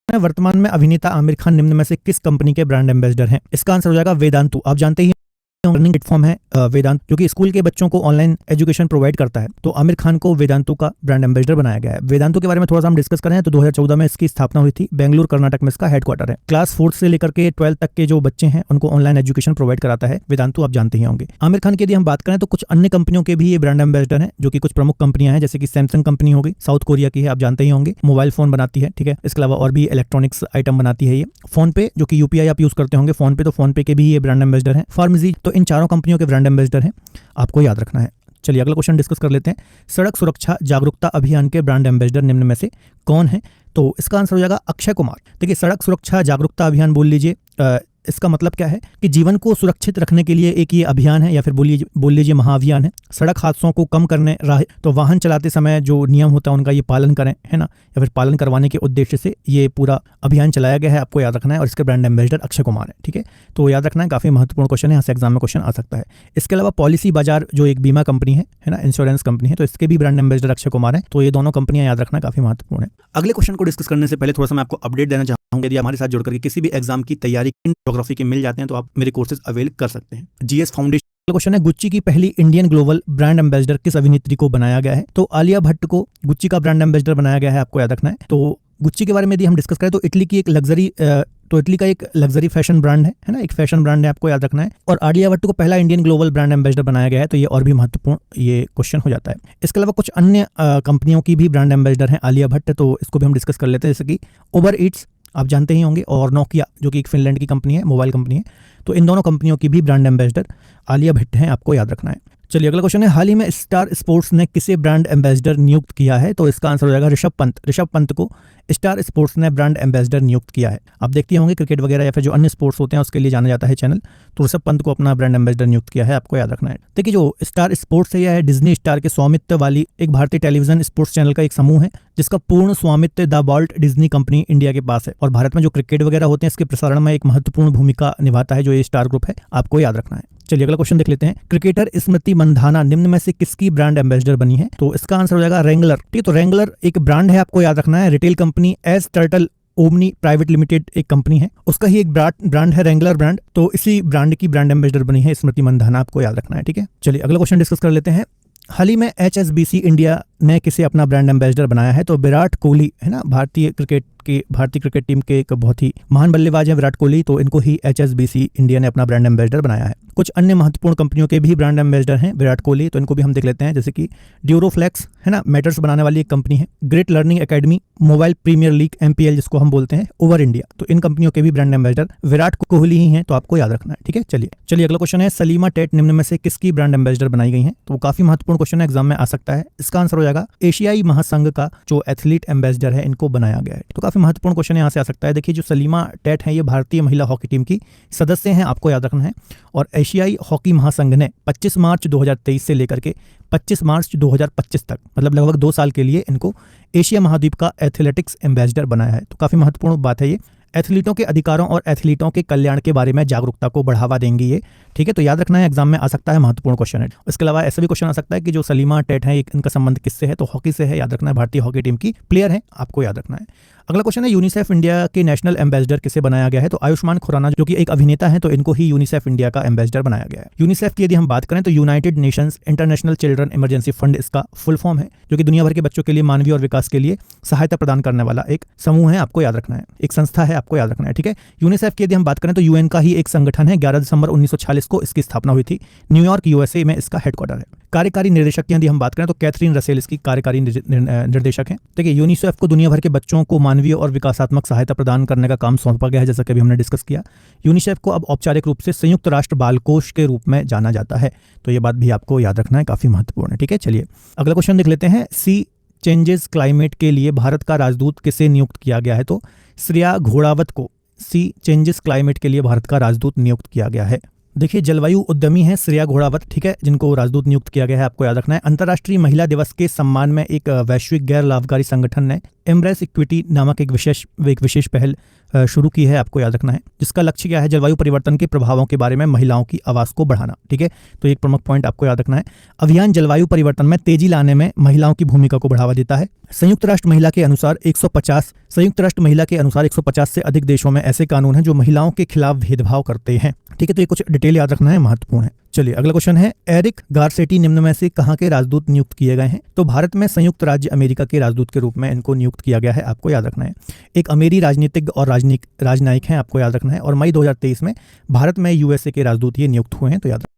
वर्तमान में अभिनेता आमिर खान निम्न में से किस कंपनी के ब्रांड एम्बेसडर हैं? इसका आंसर हो जाएगा वेदांतु। आप जानते ही लर्निंग प्लेटफॉर्म है वेदांत, जो कि स्कूल के बच्चों को ऑनलाइन एजुकेशन प्रोवाइड करता है। तो आमिर खान को वेदांतु का ब्रांड एम्बेसडर बनाया गया है। वेदांतु के बारे में थोड़ा सा हम डिस्कस करें तो 2014 में इसकी स्थापना हुई थी। बेंगलुरु कर्नाटक में इसका हेडक्वार्टर है। क्लास 4 से लेकर के 12 तक के जो बच्चे हैं उनको ऑनलाइन एजुकेशन प्रोवाइड कराता है वेदांतु, आप जानते ही होंगे। आमिर खान की यदि हम बात करें तो कुछ अन्य कंपनियों के भी ये ब्रांड एम्बेसडर हैं, जो कि कुछ प्रमुख कंपनियां हैं, जैसे कि सैमसंग कंपनी हो गई, साउथ कोरिया की है, आप जानते ही होंगे, मोबाइल फोन बनाती है, ठीक है। इसके अलावा और भी इलेक्ट्रॉनिक्स आइटम बनाती है ये। फोन पे, जो कि यूपीआई आप यूज करते होंगे फोन पे, तो फोन पे के भी ये ब्रांड एम्बेसडर है। फार्मजी, तो इन चारों कंपनियों के ब्रांड एम्बेसडर हैं, आपको याद रखना है। चलिए अगला क्वेश्चन डिस्कस कर लेते हैं। सड़क सुरक्षा जागरूकता अभियान के ब्रांड एम्बेसडर निम्न में से कौन है? तो इसका आंसर हो जाएगा अक्षय कुमार। देखिए, सड़क सुरक्षा जागरूकता अभियान बोल लीजिए, इसका मतलब क्या है कि जीवन को सुरक्षित रखने के लिए एक ये अभियान है, या फिर बोल लीजिए महाअभियान है। सड़क हादसों को कम करने तो वाहन चलाते समय जो नियम होता है उनका ये पालन करें, है ना, या फिर पालन करवाने के उद्देश्य से ये पूरा अभियान चलाया गया है, आपको याद रखना है। और इसके ब्रांड एम्बेसडर अक्षय कुमार है, ठीक है। तो याद रखना है, काफी महत्वपूर्ण क्वेश्चन है, यहाँ से एग्जाम में क्वेश्चन आ सकता है। इसके अलावा पॉलिसी बाजार जो एक बीमा कंपनी है ना, इंश्योरेंस कंपनी है, तो इसके भी ब्रांड एम्बेसडर अक्षय कुमार है। तो ये दोनों कंपनियां याद रखना काफी महत्वपूर्ण है। अगले क्वेश्चन को डिस्कस करने से पहले थोड़ा सा मैं आपको अपडेट देना चाहूंगा। यदि हमारे साथ जुड़ करके किसी भी एग्जाम की तैयारी ज्योग्राफी के मिल जाते हैं तो आप मेरे कोर्सेज अवेल कर सकते हैं। जीएस फाउंडेशन क्वेश्चन है, गुच्ची की पहली इंडियन ग्लोबल ब्रांड एम्बेसडर किस अभिनेत्री को बनाया गया है? तो आलिया भट्ट को गुच्ची का ब्रांड एम्बेसडर बनाया गया है, आपको याद रखना है। तो गुच्ची के बारे में यदि हम डिस्कस करें तो इटली का एक लग्जरी फैशन ब्रांड है ना, एक फैशन ब्रांड है, आपको याद रखना है। और आलिया भट्ट को पहला इंडियन ग्लोबल ब्रांड एम्बेसडर बनाया गया है, तो ये और भी महत्वपूर्ण ये क्वेश्चन हो जाता है। इसके अलावा कुछ अन्य कंपनियों की भी ब्रांड एम्बेसडर हैं आलिया भट्ट, तो इसको भी हम डिस्कस कर लेते हैं, जैसे कि उबर ईट्स आप जानते ही होंगे, और नोकिया जो कि एक फिनलैंड की कंपनी है, मोबाइल कंपनी है। तो इन दोनों कंपनियों की भी ब्रांड एम्बेसडर आलिया भट्ट हैं, आपको याद रखना है। चलिए अगला क्वेश्चन है, हाल ही में स्टार स्पोर्ट्स ने किसे ब्रांड एम्बेसडर नियुक्त किया है? तो इसका आंसर हो जाएगा ऋषभ पंत। ऋषभ पंत को स्टार स्पोर्ट्स ने ब्रांड एम्बेसडर नियुक्त किया है। आप देखते होंगे क्रिकेट वगैरह या फिर जो अन्य स्पोर्ट्स होते हैं उसके लिए जाना जाता है चैनल, तो ऋषभ पंत को अपना ब्रांड एम्बेसडर नियुक्त किया है, आपको याद रखना है। देखिए, जो स्टार स्पोर्ट्स है, यह है डिज्नी स्टार के स्वामित्व वाली एक भारतीय टेलीविजन स्पोर्ट्स चैनल का एक समूह है, जिसका पूर्ण स्वामित्व the Walt Disney company India के पास है। और भारत में जो क्रिकेट वगैरह होते हैं इसके प्रसारण में एक महत्वपूर्ण भूमिका निभाता है जो ये स्टार ग्रुप है, आपको याद रखना है। चलिए अगला क्वेश्चन देख लेते हैं। क्रिकेटर स्मृति मंधाना निम्न में से किसकी ब्रांड एम्बेसडर बनी है? तो इसका आंसर हो जाएगा रेंगलर। ठीक है, तो रेंगलर एक ब्रांड है, आपको याद रखना है। Retail company as Turtle Omni Private Limited एक कंपनी है, उसका ही एक ब्रांड है रेंगलर ब्रांड। तो इसी ब्रांड की ब्रांड एम्बेसडर बनी है स्मृति मंधाना, आपको याद रखना है, ठीक है। चलिए अगला क्वेश्चन डिस्कस कर लेते हैं। हाल ही में HSBC इंडिया ने किसे अपना ब्रांड एम्बेसडर बनाया है? तो विराट कोहली, है ना, भारतीय क्रिकेट टीम के एक बहुत ही महान बल्लेबाज है विराट कोहली, तो इनको ही HSBC इंडिया ने अपना ब्रांड एम्बेसडर बनाया है। कुछ अन्य महत्वपूर्ण कंपनियों के भी ब्रांड एम्बेसडर हैं विराट कोहली, तो इनको भी हम देख लेते हैं, जैसे कि ड्यूरोफ्लेक्स, है ना, मैटर्स बनाने वाली एक कंपनी है, Great Learning Academy, Mobile Premier League MPL जिसको हम बोलते हैं, ओवर इंडिया, तो इन कंपनियों के भी ब्रांड एम्बेसडर विराट कोहली ही हैं, तो आपको याद रखना है, ठीक है। चलिए अगला क्वेश्चन है, सलीमा टेट निम्न में से किसकी ब्रांड एम्बेसडर बनाई गई है? तो काफी महत्वपूर्ण क्वेश्चन है, एग्जाम में आ सकता है। इसका आंसर हो जाएगा एशियाई महासंघ का जो एथलीट एम्बेसडर है इनको बनाया गया है। तो काफी महत्वपूर्ण क्वेश्चन यहाँ से आ सकता है। देखिए, जो सलीमा टेट है ये भारतीय महिला हॉकी टीम की सदस्य हैं, आपको याद रखना है। और एशियाई हॉकी महासंघ ने 25 मार्च 2023 से लेकर के 25 मार्च 2025 तक, मतलब लगभग 2 साल के लिए इनको एशिया महाद्वीप का एथलेटिक्स एम्बेसडर बनाया है। तो काफी महत्वपूर्ण बात है ये। एथलीटों के अधिकारों और एथलीटों के कल्याण के बारे में जागरूकता को बढ़ावा देंगी ये, ठीक है। तो याद रखना है, एग्जाम में आ सकता है, महत्वपूर्ण क्वेश्चन है। इसके अलावा ऐसा भी क्वेश्चन आ सकता है कि जो सलीमा टेट है इनका संबंध किससे है? तो हॉकी से है, याद रखना है, भारतीय हॉकी टीम की प्लेयर है, आपको याद रखना है। अगला क्वेश्चन है, यूनिसेफ इंडिया के नेशनल एम्बेसडर किसे बनाया गया है? तो आयुष्मान खुराना जो कि एक अभिनेता है, तो इनको ही यूनिसेफ इंडिया का एम्बेसडर बनाया गया है। यूनिसेफ की यदि हम बात करें तो United Nations international children emergency fund इसका फुल फॉर्म है, जो कि दुनिया भर के बच्चों के लिए मानवीय और विकास के लिए सहायता प्रदान करने वाला एक समूह है, आपको याद रखना है, एक संस्था है, आपको याद रखना है, ठीक है। यूनिसेफ की यदि हम बात करें तो यूएन का ही एक संगठन है, 11 दिसंबर 1946 को इसकी स्थापना हुई थी, न्यूयॉर्क USA में इसका हेडक्वार्टर है। कार्यकारी निर्देशक की यदि हम बात करें तो कैथरीन रसेल इसकी कार्यकारी निर्देशक है। देखिए, यूनिसेफ को दुनिया भर के बच्चों को मानवीय और विकासात्मक सहायता प्रदान करने का काम सौंपा गया है, जैसा कि अभी हमने डिस्कस किया। यूनिसेफ को अब औपचारिक रूप से संयुक्त राष्ट्र बाल कोष के रूप में जाना जाता है, तो ये बात भी आपको याद रखना है, काफी महत्वपूर्ण है, ठीक है। चलिए अगला क्वेश्चन देख लेते हैं। सी चेंजेस क्लाइमेट के लिए भारत का राजदूत किसे नियुक्त किया गया है? तो श्रेया घोड़ावत को सी चेंजेस क्लाइमेट के लिए भारत का राजदूत नियुक्त किया गया है। देखिए, जलवायु उद्यमी है श्रेया घोड़ावत, ठीक है, जिनको राजदूत नियुक्त किया गया है, आपको याद रखना है। अंतर्राष्ट्रीय महिला दिवस के सम्मान में एक वैश्विक गैर लाभकारी संगठन ने एम्ब्रेस इक्विटी नामक एक विशेष पहल शुरू की है, आपको याद रखना है, जिसका लक्ष्य क्या है, जलवायु परिवर्तन के प्रभावों के बारे में महिलाओं की आवाज़ को बढ़ाना। ठीक है, तो एक प्रमुख पॉइंट आपको याद रखना है। अभियान जलवायु परिवर्तन में तेजी लाने में महिलाओं की भूमिका को बढ़ावा देता है। संयुक्त राष्ट्र महिला के अनुसार 150 से अधिक देशों में ऐसे कानून हैं जो महिलाओं के खिलाफ भेदभाव करते हैं। ठीक है, तो ये कुछ डिटेल याद रखना है, महत्वपूर्ण है। चलिए अगला क्वेश्चन है, एरिक गारसेटी निम्न में से कहाँ के राजदूत नियुक्त किए गए हैं? तो भारत में संयुक्त राज्य अमेरिका के राजदूत के रूप में इनको नियुक्त किया गया है, आपको याद रखना है। एक अमेरिकी राजनीतिज्ञ और राजनयिक हैं, आपको याद रखना है। और मई 2023 में भारत में यूएसए के राजदूत ये नियुक्त हुए हैं, तो याद